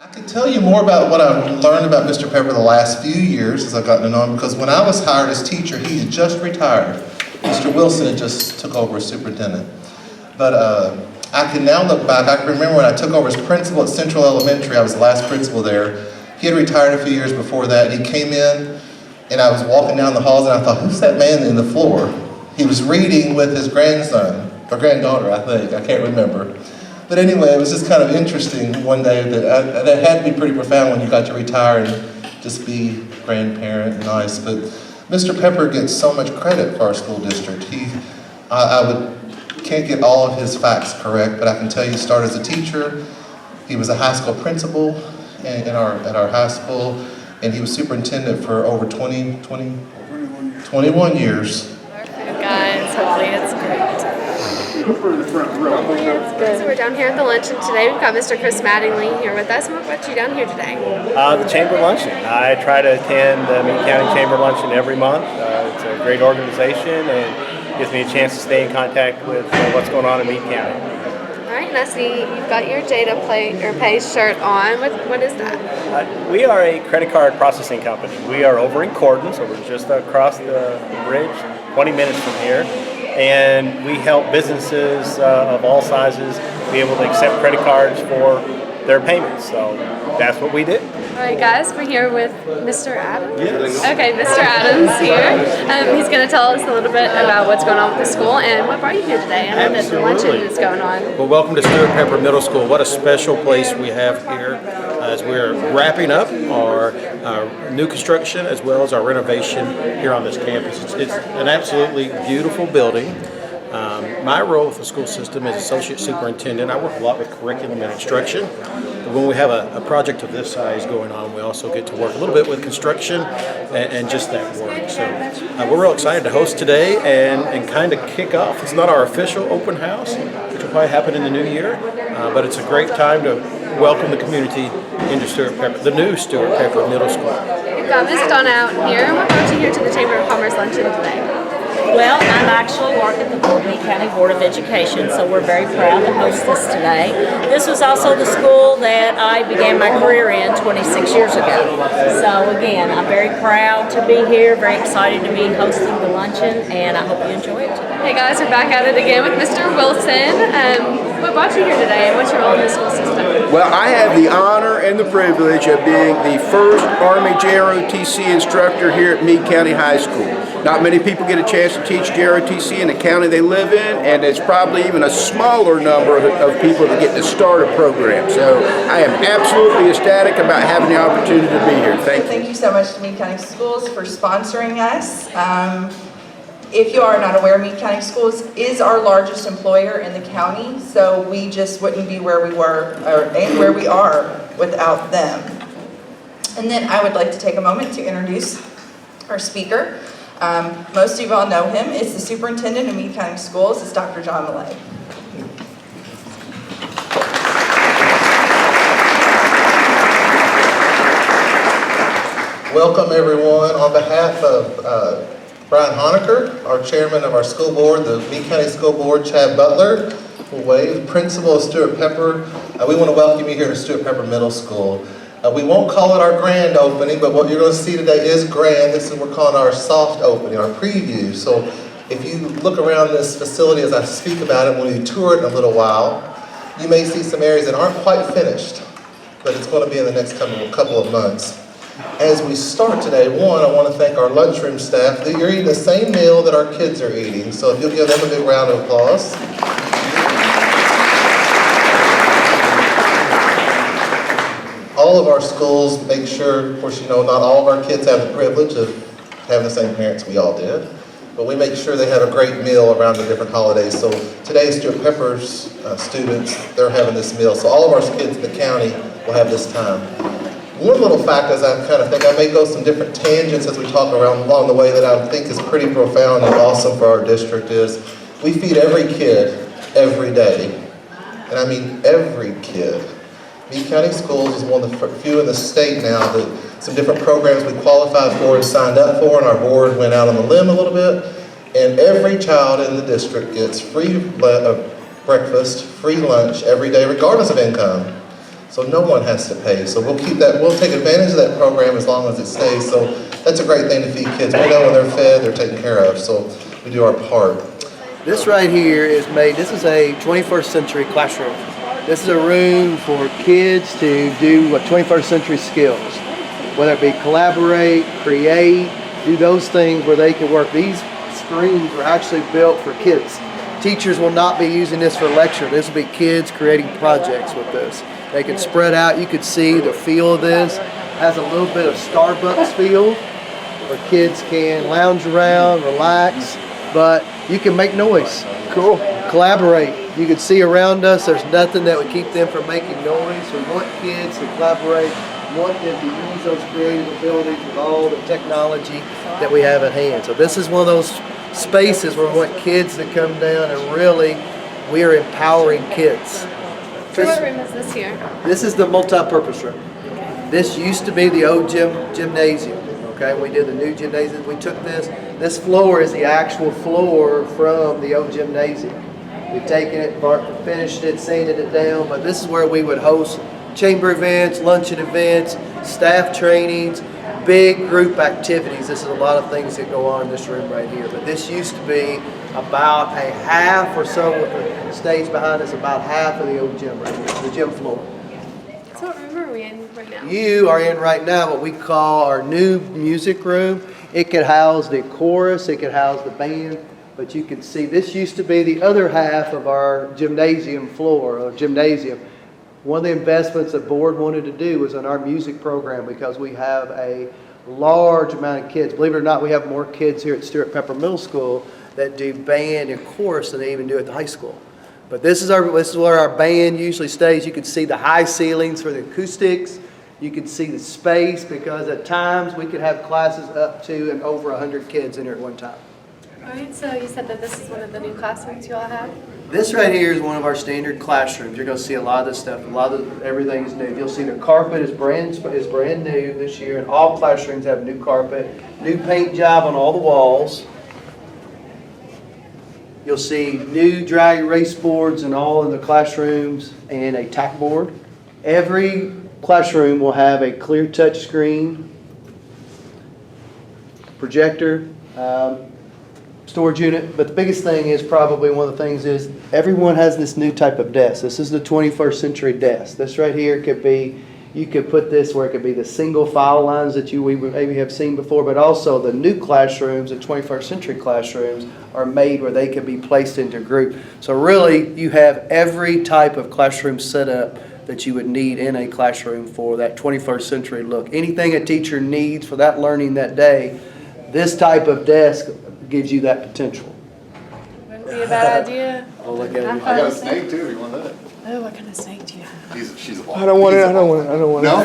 I can tell you more about what I've learned about Mr. Pepper the last few years as I've gotten to know him, because when I was hired as teacher, he had just retired. Mr. Wilson had just took over as superintendent. But I can now look back. I can remember when I took over as principal at Central Elementary. I was the last principal there. He had retired a few years before that. He came in, and I was walking down the halls, and I thought, who's that man in the floor? He was reading with his grandson, or granddaughter, I think. I can't remember. But anyway, it was just kind of interesting one day that had to be pretty profound when you got to retire and just be grandparent and nice. But Mr. Pepper gets so much credit for our school district. Can't get all of his facts correct, but I can tell you he started as a teacher. He was a high school principal at our high school, and he was superintendent for over 21 years. Guys, hopefully it's great. Hopefully it's good. So we're down here at the luncheon today. We've got Mr. Chris Mattingly here with us. What brought you down here today? The Chamber Luncheon. I try to attend the Meade County Chamber Luncheon every month. It's a great organization and gives me a chance to stay in contact with what's going on in Meade County. All right, and I see you've got your data pay shirt on. What is that? We are a credit card processing company. We are over in Cordon, so we're just across the bridge, 20 minutes from here. And we help businesses of all sizes be able to accept credit cards for their payments. So that's what we did. All right, guys, we're here with Mr. Adams. Yes. Okay, Mr. Adams here. He's going to tell us a little bit about what's going on with the school and what brought you here today. I know that the luncheon is going on. Well, welcome to Stuart Pepper Middle School. What a special place we have here as we're wrapping up our new construction as well as our renovation here on this campus. It's an absolutely beautiful building. My role with the school system is associate superintendent. I work a lot with curriculum and instruction. But when we have a project of this size going on, we also get to work a little bit with construction and just that work. So we're real excited to host today and kind of kick off. It's not our official open house, which will probably happen in the new year, but it's a great time to welcome the community into Stuart Pepper, the new Stuart Pepper Middle School. We've got Ms. Donna out here. What brought you here to the Chamber of Commerce luncheon today? Well, I'm actually working at the Meade County Board of Education, so we're very proud to host this today. This was also the school that I began my career in 26 years ago. So again, I'm very proud to be here, very excited to be hosting the luncheon, and I hope you enjoy it today. Hey guys, we're back at it again with Mr. Wilson. What brought you here today, and what's your role in the school system? Well, I have the honor and the privilege of being the first Army JROTC instructor here at Meade County High School. Not many people get a chance to teach JROTC in the county they live in, and it's probably even a smaller number of people that get to start a program. So I am absolutely ecstatic about having the opportunity to be here. Thank you. Thank you so much to Meade County Schools for sponsoring us. If you are not aware, Meade County Schools is our largest employer in the county, so we just wouldn't be where we were and where we are without them. And then I would like to take a moment to introduce our speaker. Most of you all know him. It's the superintendent of Meade County Schools. It's Dr. John Millay. Welcome everyone. On behalf of Brian Honecker, our chairman of our school board, the Meade County School Board, Chad Butler, Wade, principal of Stuart Pepper, we want to welcome you here to Stuart Pepper Middle School. We won't call it our grand opening, but what you're going to see today is grand. This is what we're calling our soft opening, our preview. So if you look around this facility as I speak about it, when you tour it in a little while, you may see some areas that aren't quite finished, but it's going to be in the next couple of months. As we start today, one, I want to thank our lunchroom staff. You're eating the same meal that our kids are eating, so if you'll give them a big round of applause. All of our schools make sure, of course, you know, not all of our kids have the privilege of having the same parents we all did, but we make sure they have a great meal around the different holidays. So today, Stuart Pepper's students, they're having this meal. So all of our kids in the county will have this time. One little fact, as I kind of think, I may go some different tangents as we talk around along the way that I think is pretty profound and awesome for our district, is we feed every kid every day. And I mean every kid. Meade County Schools is one of the few in the state now that some different programs we qualified for and signed up for, and our board went out on the limb a little bit. And every child in the district gets free breakfast, free lunch every day, regardless of income. So no one has to pay. So we'll keep that, we'll take advantage of that program as long as it stays. So that's a great thing to feed kids. We know when they're fed, they're taken care of. So we do our part. This right here is made, this is a 21st century classroom. This is a room for kids to do what 21st century skills, whether it be collaborate, create, do those things where they can work. These screens were actually built for kids. Teachers will not be using this for lecture. This will be kids creating projects with this. They can spread out. You could see the feel of this. It has a little bit of Starbucks feel where kids can lounge around, relax, but you can make noise. Cool. Collaborate. You can see around us, there's nothing that would keep them from making noise. We want kids to collaborate, want them to use those creative abilities with all the technology that we have at hand. So this is one of those spaces where we want kids to come down and really, we are empowering kids. So what room is this here? This is the multi-purpose room. This used to be the old gymnasium. Okay, we did the new gymnasium. We took this. This floor is the actual floor from the old gymnasium. We've taken it, finished it, sanded it down, but this is where we would host chamber events, luncheon events, staff trainings, big group activities. This is a lot of things that go on in this room right here. But this used to be about a half or so with the stage behind us, about half of the old gym right here, the gym floor. So what room are we in right now? You are in right now what we call our new music room. It could house the chorus, it could house the band, but you can see this used to be the other half of our gymnasium floor, or gymnasium. One of the investments the board wanted to do was in our music program because we have a large amount of kids. Believe it or not, we have more kids here at Stuart Pepper Middle School that do band and chorus than they even do at the high school. But this is where our band usually stays. You can see the high ceilings for the acoustics. You can see the space because at times we could have classes up to and over 100 kids in here at one time. All right, so you said that this is one of the new classrooms you all have? This right here is one of our standard classrooms. You're going to see a lot of this stuff. Everything is new. You'll see the carpet is brand new this year, and all classrooms have new carpet, new paint job on all the walls. You'll see new dry erase boards in all of the classrooms and a tack board. Every classroom will have a clear touch screen, projector, storage unit, but the biggest thing is probably one of the things is everyone has this new type of desk. This is the 21st century desk. This right here could be, you could put this where it could be the single file lines that we maybe have seen before, but also the new classrooms, the 21st century classrooms are made where they can be placed into group. So really you have every type of classroom setup that you would need in a classroom for that 21st century look. Anything a teacher needs for that learning that day, this type of desk gives you that potential. Wouldn't be a bad idea. Oh, look at it. I got a snake too, you want that? Oh, what kind of snake do you have? She's a I don't want it. No?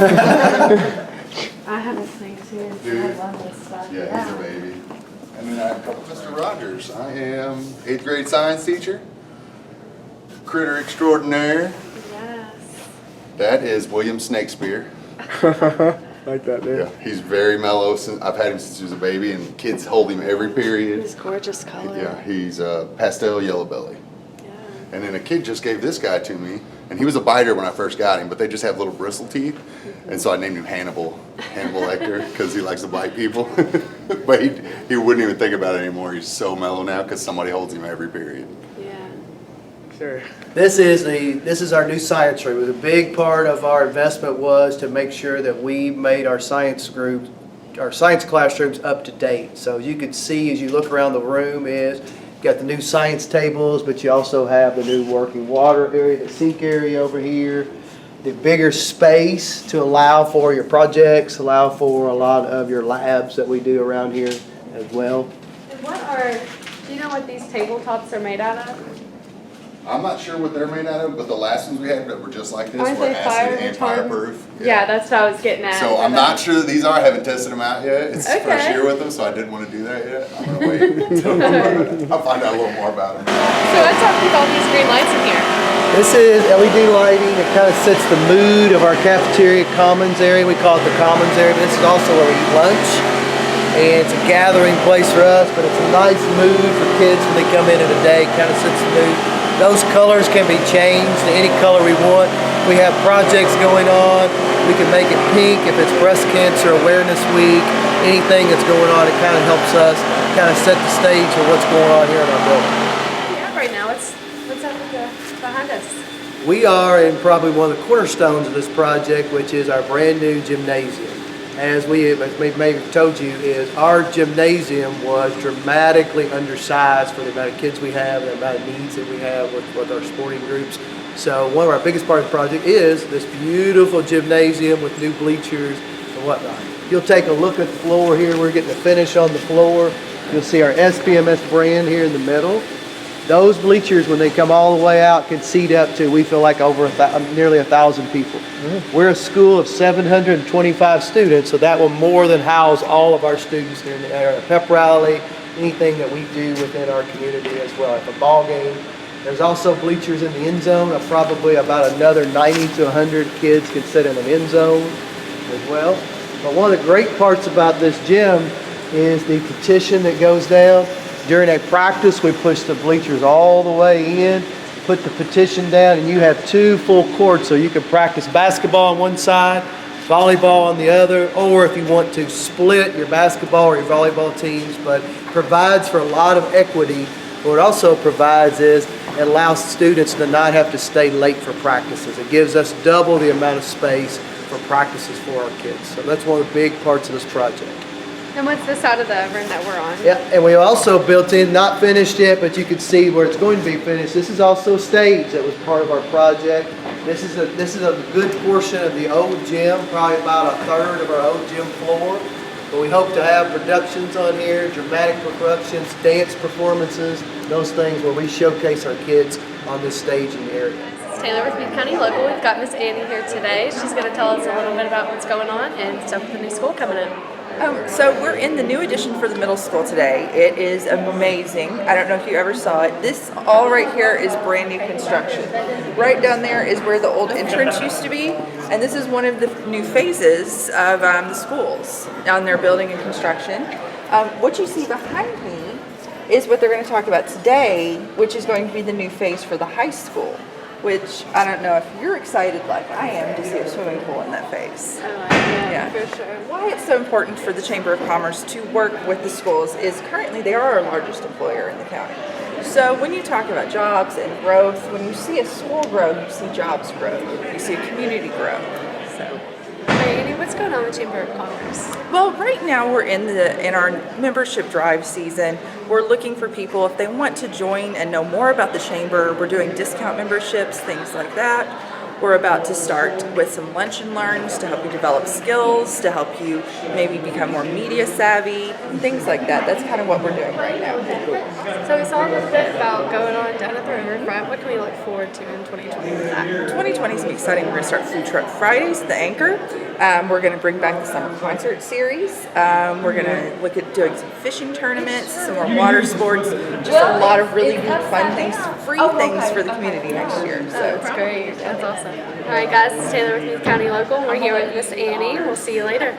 I have a snake too. Do you? I love this stuff. Yeah, he's a baby. And then I have a couple Mr. Rogers. I am 8th grade science teacher. Critter extraordinaire. Yes. That is William Snakespeare. Like that, man. Yeah, he's very mellow. I've had him since he was a baby, and kids hold him every period. His gorgeous color. Yeah, he's a pastel yellow belly. Yeah. And then a kid just gave this guy to me, and he was a biter when I first got him, but they just have little bristle teeth, and so I named him Hannibal Lecter, because he likes to bite people. But he wouldn't even think about it anymore. He's so mellow now because somebody holds him every period. Yeah. Sure. This is our new science room. The big part of our investment was to make sure that we made our science group, our science classrooms up to date. So you could see as you look around the room is you've got the new science tables, but you also have the new working water area, the sink area over here, the bigger space to allow for your projects, allow for a lot of your labs that we do around here as well. And do you know what these tabletops are made out of? I'm not sure what they're made out of, but the last ones we had that were just like this Aren't were they fire acid and retardant? fireproof. Yeah, that's what I was getting at. So I'm not sure that these are. I haven't tested them out yet. It's the first Okay. year with them, so I didn't want to do that yet. I'm gonna wait. I'll find out a little more about them. So what's up with all these green lights in here? This is LED lighting. It kind of sets the mood of our cafeteria commons area. We call it the commons area. This is also where we eat lunch. And it's a gathering place for us, but it's a nice mood for kids when they come in the day. Kind of sets the mood. Those colors can be changed to any color we want. If we have projects going on, we can make it pink. If it's Breast Cancer Awareness Week, anything that's going on, it kind of helps us kind of set the stage for what's going on here in our building. Yeah, right now, what's up behind us? We are in probably one of the cornerstones of this project, which is our brand new gymnasium. As we may have told you, is our gymnasium was dramatically undersized for the amount of kids we have, the amount of needs that we have with our sporting groups. So one of our biggest part of the project is this beautiful gymnasium with new bleachers and whatnot. If you'll take a look at the floor here, we're getting the finish on the floor. You'll see our SPMS brand here in the middle. Those bleachers, when they come all the way out, can seat up to, we feel like, over nearly 1,000 people. We're a school of 725 students, so that will more than house all of our students here in our pep rally, anything that we do within our community as well. If a ball game, there's also bleachers in the end zone. Probably about another 90 to 100 kids can sit in an end zone as well. But one of the great parts about this gym is the petition that goes down. During a practice, we push the bleachers all the way in, put the petition down, and you have 2 full courts, so you can practice basketball on one side, volleyball on the other, or if you want to split your basketball or your volleyball teams, but provides for a lot of equity. What it also provides is it allows students to not have to stay late for practices. It gives us double the amount of space for practices for our kids. So that's one of the big parts of this project. And what's this side of the room that we're on? Yeah, and we also built in, not finished yet, but you can see where it's going to be finished. This is also a stage that was part of our project. This is a good portion of the old gym, probably about a third of our old gym floor. But we hope to have productions on here, dramatic productions, dance performances, those things where we showcase our kids on this staging area. This is Taylor with Meade County Local. We've got Miss Annie here today. She's going to tell us a little bit about what's going on and stuff with the new school coming in. So we're in the new addition for the middle school today. It is amazing. I don't know if you ever saw it. This all right here is brand new construction. Right down there is where the old entrance used to be, and this is one of the new phases of the schools down there building and construction. What you see behind me is what they're going to talk about today, which is going to be the new phase for the high school, which I don't know if you're excited like I am to see a swimming pool in that phase. Yeah, for sure. Why it's so important for the Chamber of Commerce to work with the schools is currently they are our largest employer in the county. So when you talk about jobs and growth, when you see a school grow, you see jobs grow, you see a community grow. So. Annie, what's going on with Chamber of Commerce? Well, right now we're in our membership drive season. We're looking for people if they want to join and know more about the chamber. We're doing discount memberships, things like that. We're about to start with some lunch and learns to help you develop skills, to help you maybe become more media savvy, things like that. That's kind of what we're doing right now. So we saw a little bit about going on down at the riverfront. What can we look forward to in 2020 with that? 2020 is going to be exciting. We're going to start Food Truck Fridays at the Anchor. We're going to bring back the summer concert series. We're going to look at doing some fishing tournaments, some more water sports, just a lot of really neat, fun things, free things for the community next year. So that's great. That's awesome. All right, guys, it's Taylor with Meade County Local. We're here with Miss Annie. We'll see you later.